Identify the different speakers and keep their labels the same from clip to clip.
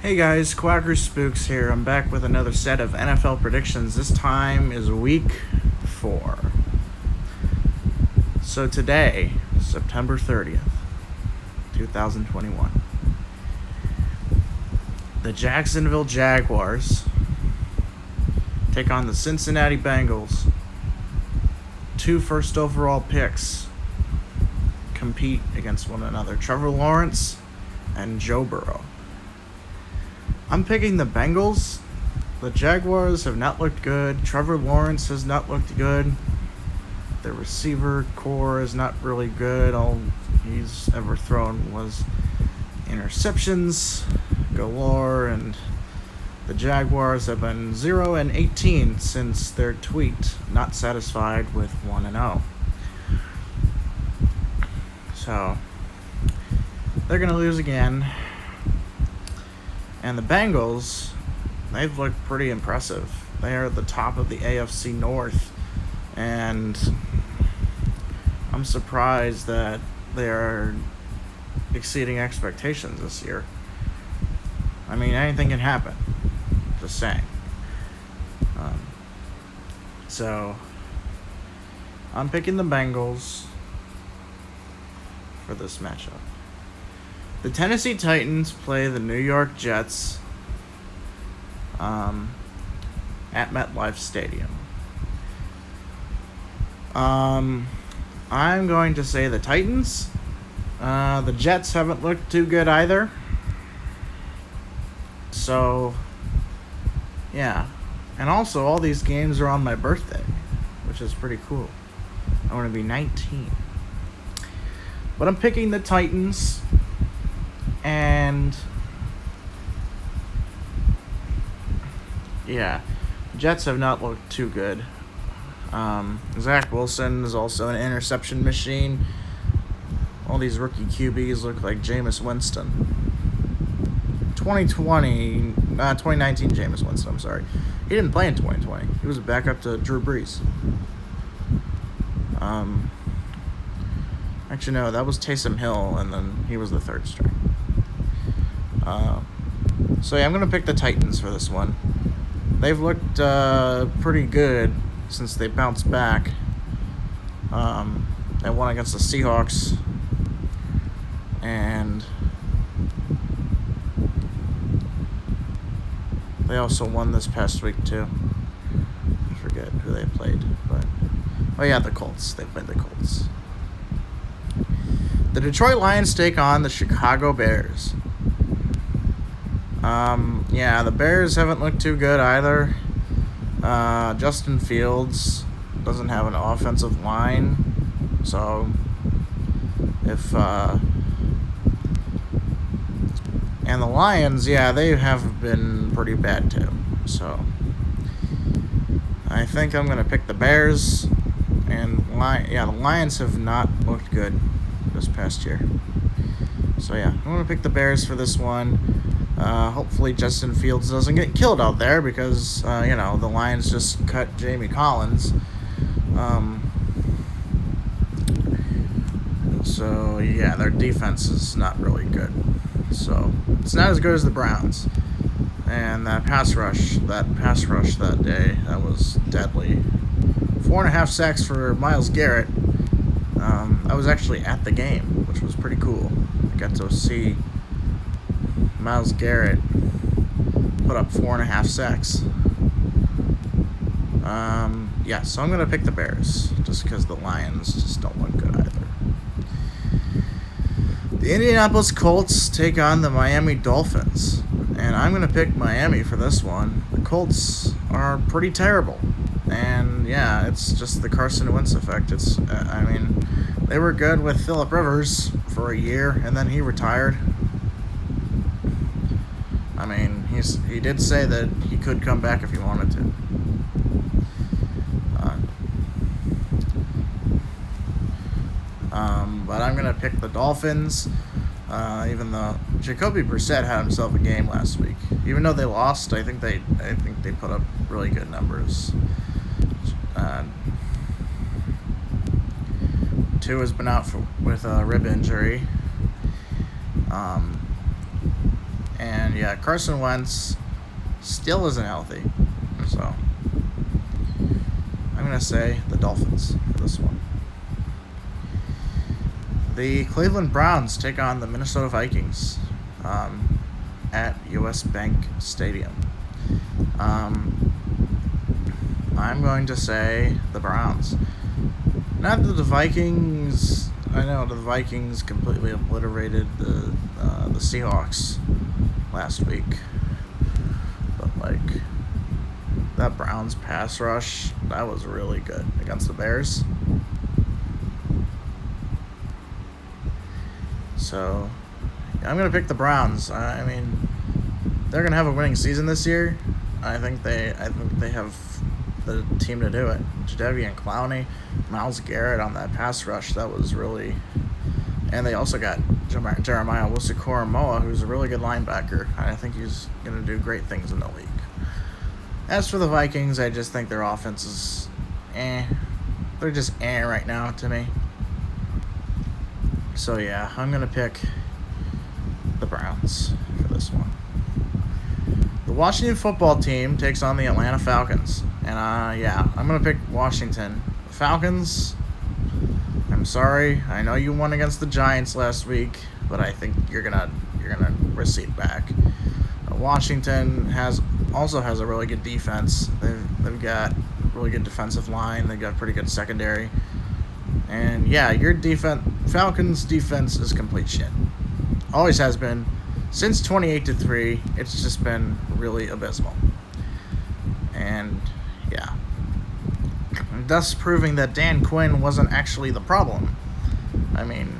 Speaker 1: Hey guys, Quacker Spooks here. I'm back with another set of NFL predictions. This time is week 4. So today, September 30th, 2021, the Jacksonville Jaguars take on the Cincinnati Bengals. 2 first overall picks compete against one another, Trevor Lawrence and Joe Burrow. I'm picking the Bengals. The Jaguars have not looked good. Trevor Lawrence has not looked good. The receiver core is not really good. All he's ever thrown was interceptions galore, and the Jaguars have been 0-18 since their tweet, not satisfied with 1-0. So they're going to lose again. And the Bengals, they've looked pretty impressive. They are at the top of the AFC North, and I'm surprised that they are exceeding expectations this year. I mean, anything can happen. Just saying. So, I'm picking the Bengals for this matchup. The Tennessee Titans play the New York Jets at MetLife Stadium. I'm going to say the Titans. The Jets haven't looked too good either. So, yeah. And also, all these games are on my birthday, which is pretty cool. I'm going to be 19. But I'm picking the Titans. And yeah, Jets have not looked too good. Zach Wilson is also an interception machine. All these rookie QBs look like Jameis Winston. 2019 Jameis Winston, I'm sorry. He didn't play in 2020. He was a backup to Drew Brees. Actually, no, that was Taysom Hill, and then he was the third string. So yeah, I'm going to pick the Titans for this one. They've looked pretty good since they bounced back. They won against the Seahawks. And they also won this past week too. I forget who they played. Oh yeah, the Colts. They played the Colts. The Detroit Lions take on the Chicago Bears. Yeah, the Bears haven't looked too good either. Justin Fields doesn't have an offensive line, so if and the Lions, yeah, they have been pretty bad too. So I think I'm gonna pick the Bears, and the Lions have not looked good this past year. So yeah, I'm gonna pick the Bears for this one. Hopefully Justin Fields doesn't get killed out there because, the Lions just cut Jamie Collins. So, yeah, their defense is not really good. So, it's not as good as the Browns. And that pass rush that day, that was deadly. 4.5 sacks for Myles Garrett. I was actually at the game, which was pretty cool. I got to see Myles Garrett put up 4.5 sacks. So I'm going to pick the Bears just because the Lions just don't look good either. The Indianapolis Colts take on the Miami Dolphins, and I'm going to pick Miami for this one. The Colts are pretty terrible, and yeah, it's just the Carson Wentz effect. They were good with Phillip Rivers for a year, and then he retired. I mean, he did say that he could come back if he wanted to. But I'm gonna pick the Dolphins, even though Jacoby Brissett had himself a game last week. Even though they lost, I think they put up really good numbers. Tua has been out with a rib injury. And yeah, Carson Wentz still isn't healthy. So I'm going to say the Dolphins for this one. The Cleveland Browns take on the Minnesota Vikings at US Bank Stadium. I'm going to say the Browns. Not that the Vikings... I know the Vikings completely obliterated the Seahawks last week. But, like, that Browns pass rush, that was really good against the Bears. So, I'm going to pick the Browns. I mean, they're going to have a winning season this year. I think they have the team to do it. Jadeveon Clowney, Myles Garrett on that pass rush, that was really... And they also got Jeremiah Owusu-Koramoah, who's a really good linebacker. I think he's going to do great things in the league. As for the Vikings, I just think their offense is They're just right now to me. So yeah, I'm going to pick the Browns for this one. The Washington football team takes on the Atlanta Falcons. And yeah, I'm going to pick Washington. Falcons, I'm sorry. I know you won against the Giants last week, but I think you're gonna recede back. Washington also has a really good defense. They've got really good defensive line. They've got pretty good secondary. And yeah, Falcons defense is complete shit. Always has been. Since 28-3, it's just been really abysmal. And yeah, thus proving that Dan Quinn wasn't actually the problem. I mean,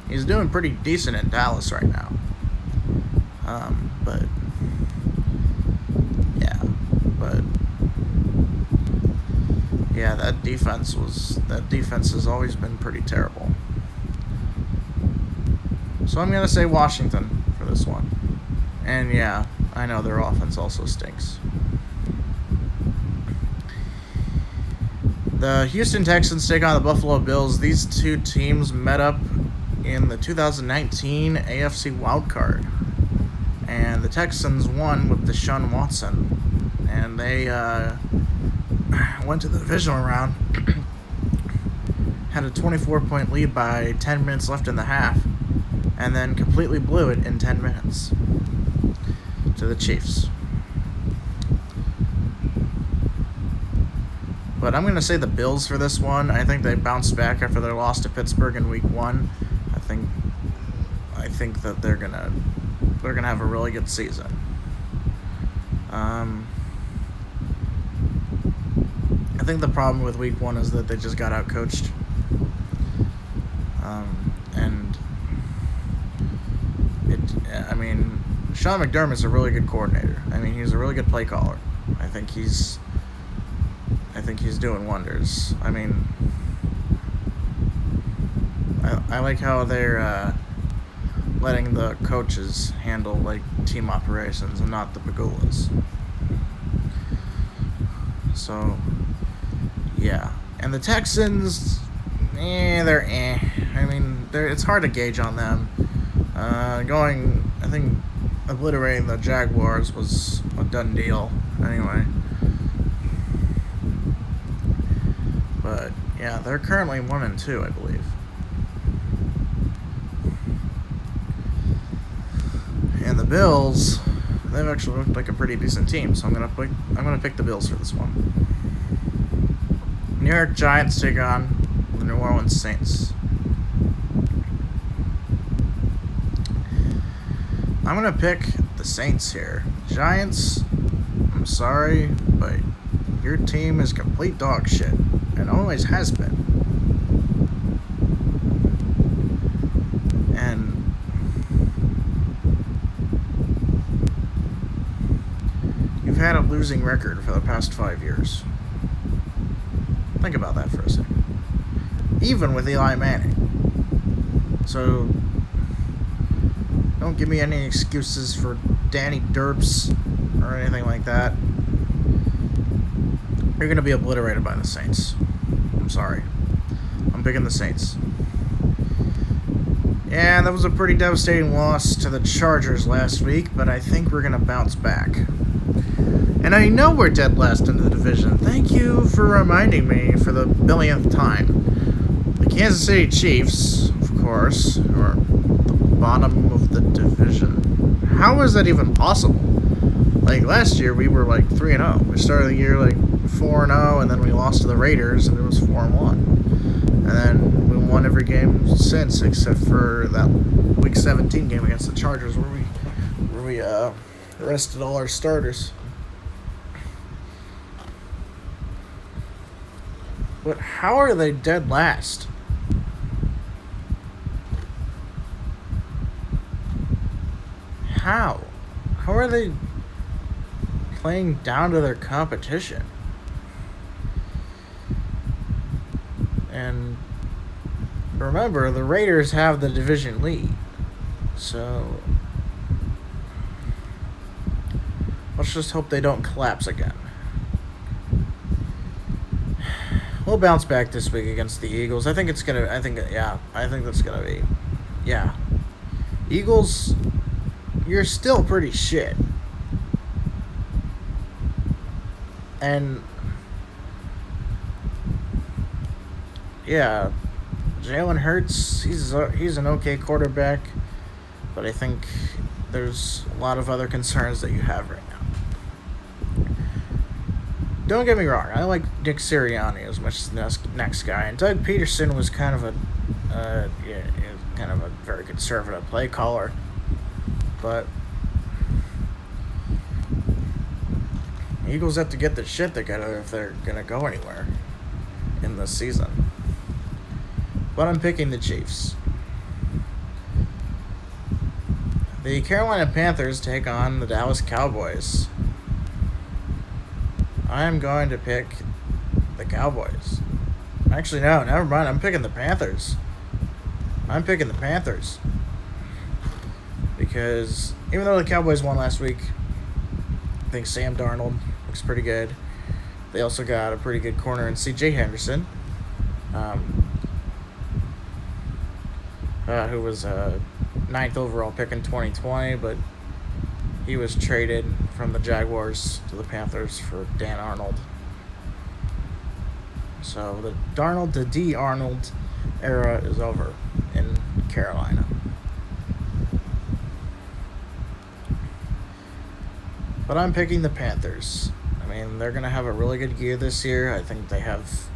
Speaker 1: he's doing pretty decent in Dallas right now. But that defense has always been pretty terrible. So I'm gonna say Washington for this one. And yeah, I know their offense also stinks. The Houston Texans take on the Buffalo Bills. These two teams met up in the 2019 AFC wildcard. And the Texans won with Deshaun Watson. And they went to the divisional round. Had a 24-point lead by 10 minutes left in the half. And then completely blew it in 10 minutes to the Chiefs. But I'm going to say the Bills for this one. I think they bounced back after their loss to Pittsburgh in Week 1. I think that they're gonna have a really good season. I think the problem with Week 1 is that they just got outcoached. Sean McDermott's a really good coordinator. I mean, he's a really good play caller. I think he's doing wonders. I mean, I like how they're letting the coaches handle like team operations and not the Pagulas. So yeah, and the Texans, they're I mean, it's hard to gauge on them. I think obliterating the Jaguars was a done deal anyway. But yeah, they're currently 1-2, I believe. And the Bills, they've actually looked like a pretty decent team, so I'm gonna pick the Bills for this one. New York Giants take on the New Orleans Saints. I'm going to pick the Saints here. Giants, I'm sorry, but your team is complete dog shit. And always has been. And you've had a losing record for the past 5 years. Think about that for a second. Even with Eli Manning. So don't give me any excuses for Danny Derps or anything like that. You're going to be obliterated by the Saints. I'm sorry. I'm picking the Saints. Yeah, that was a pretty devastating loss to the Chargers last week, but I think we're going to bounce back. And I know we're dead last in the division. Thank you for reminding me for the billionth time. The Kansas City Chiefs, of course, are the bottom of the division. How is that even possible? Like, last year we were like 3-0. We started the year like 4-0, and then we lost to the Raiders, and it was 4-1. And then we won every game since, except for that Week 17 game against the Chargers, where we rested all our starters. But how are they dead last? How? How are they playing down to their competition? And remember, the Raiders have the division lead. So let's just hope they don't collapse again. We'll bounce back this week against the Eagles. I think that's gonna be. Yeah. Eagles, you're still pretty shit. And yeah, Jalen Hurts, he's an okay quarterback, but I think there's a lot of other concerns that you have right now. Don't get me wrong, I like Nick Sirianni as much as the next guy, and Doug Peterson was kind of a very conservative play caller, but Eagles have to get the shit together if they're gonna go anywhere in this season. But I'm picking the Chiefs. The Carolina Panthers take on the Dallas Cowboys. I'm going to pick the Cowboys. Actually, no, never mind. I'm picking the Panthers. Because even though the Cowboys won last week, I think Sam Darnold looks pretty good. They also got a pretty good corner in C.J. Henderson, who was a 9th overall pick in 2020, but he was traded from the Jaguars to the Panthers for Dan Arnold. So the Darnold to D. Arnold era is over in Carolina. But I'm picking the Panthers. I mean, they're going to have a really good year this year. I think they have...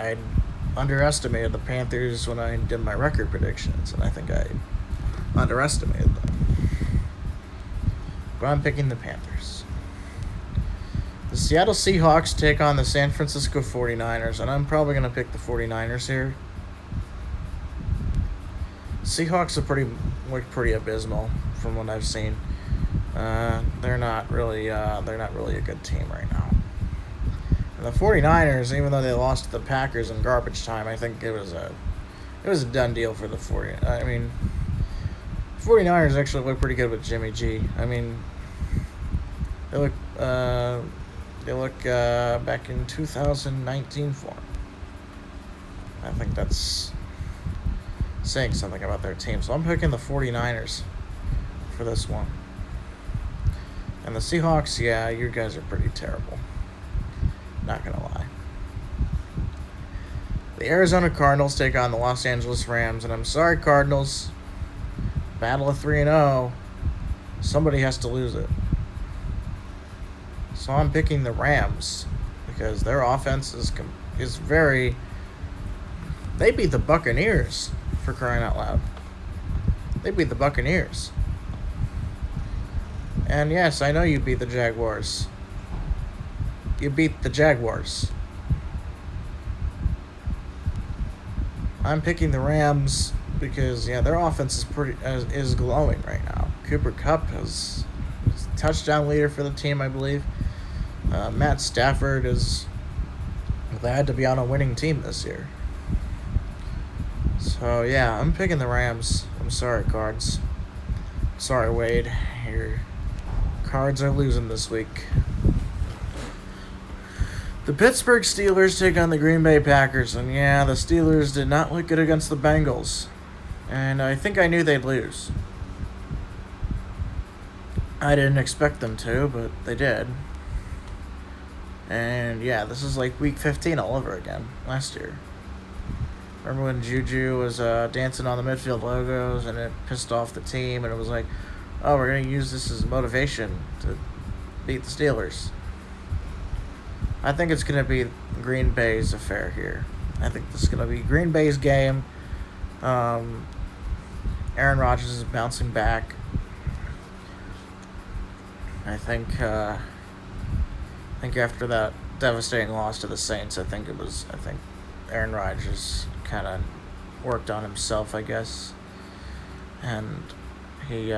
Speaker 1: I underestimated the Panthers when I did my record predictions, and I think I underestimated them. But I'm picking the Panthers. The Seattle Seahawks take on the San Francisco 49ers, and I'm probably going to pick the 49ers here. Seahawks are pretty abysmal from what I've seen. They're not really a good team right now. And the 49ers, even though they lost to the Packers in garbage time, I think it was a done deal for the 49ers actually look pretty good with Jimmy G. I mean, they look back in 2019 form. I think that's saying something about their team. So I'm picking the 49ers for this one. And the Seahawks, yeah, you guys are pretty terrible. Not gonna lie. The Arizona Cardinals take on the Los Angeles Rams, and I'm sorry, Cardinals. Battle of 3-0. Somebody has to lose it. So I'm picking the Rams because their offense is very. They beat the Buccaneers, for crying out loud. They beat the Buccaneers. And yes, I know you beat the Jaguars. You beat the Jaguars. I'm picking the Rams because their offense is glowing right now. Cooper Kupp is a touchdown leader for the team, I believe. Matt Stafford is glad to be on a winning team this year. So yeah, I'm picking the Rams. I'm sorry, Cards. Sorry, Wade. Your Cards are losing this week. The Pittsburgh Steelers take on the Green Bay Packers, and yeah, the Steelers did not look good against the Bengals. And I think I knew they'd lose. I didn't expect them to, but they did. And yeah, this is like week 15 all over again, last year. Remember when Juju was dancing on the midfield logos and it pissed off the team, and it was like, oh, we're going to use this as motivation to beat the Steelers. I think it's going to be Green Bay's affair here. I think this is going to be Green Bay's game. Aaron Rodgers is bouncing back. I think after that devastating loss to the Saints, I think Aaron Rodgers kind of worked on himself, I guess, and he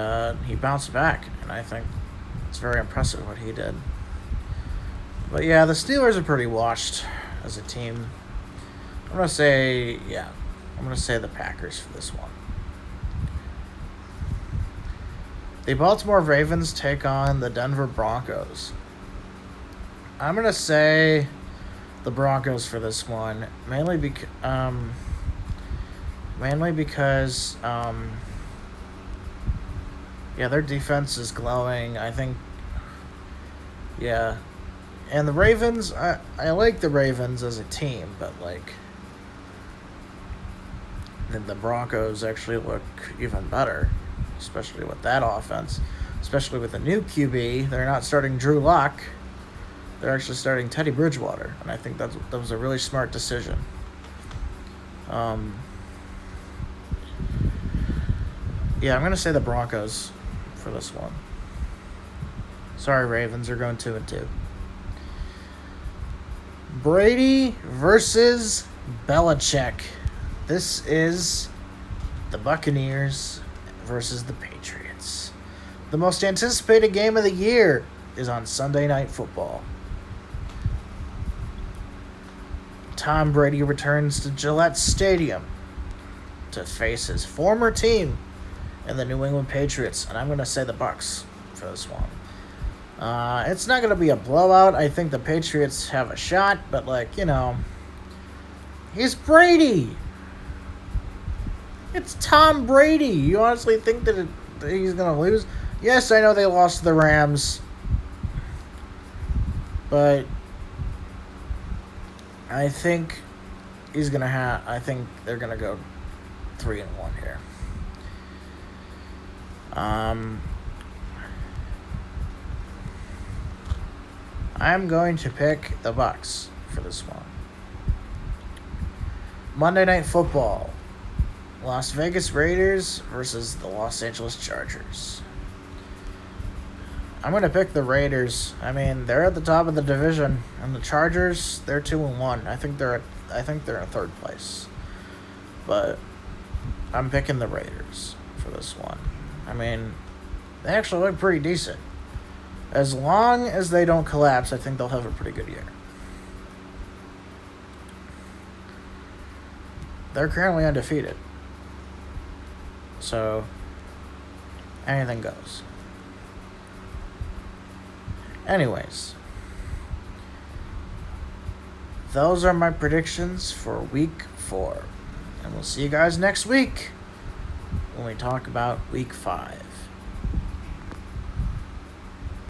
Speaker 1: bounced back, and I think it's very impressive what he did. But yeah, the Steelers are pretty washed as a team. I'm gonna say the Packers for this one. The Baltimore Ravens take on the Denver Broncos. I'm going to say the Broncos for this one, mainly because their defense is glowing. I think, and the Ravens, I like the Ravens as a team, but like, the Broncos actually look even better, especially with that offense, especially with the new QB. They're not starting Drew Lock. They're actually starting Teddy Bridgewater, and I think that was a really smart decision. I'm going to say the Broncos for this one. Sorry, Ravens are going 2-2. Brady versus Belichick. This is the Buccaneers versus the Patriots. The most anticipated game of the year is on Sunday Night Football. Tom Brady returns to Gillette Stadium to face his former team in the New England Patriots, and I'm going to say the Bucs for this one. It's not going to be a blowout. I think the Patriots have a shot, but he's Brady. It's Tom Brady. You honestly think that he's going to lose? Yes, I know they lost to the Rams, but I think I think they're going to go 3-1 here. I'm going to pick the Bucs for this one. Monday Night Football. Las Vegas Raiders versus the Los Angeles Chargers. I'm going to pick the Raiders. I mean, they're at the top of the division, and the Chargers, they're 2-1. I think they're in third place. But I'm picking the Raiders for this one. I mean, they actually look pretty decent. As long as they don't collapse, I think they'll have a pretty good year. They're currently undefeated. So, anything goes. Anyways, those are my predictions for Week 4. And we'll see you guys next week when we talk about Week 5.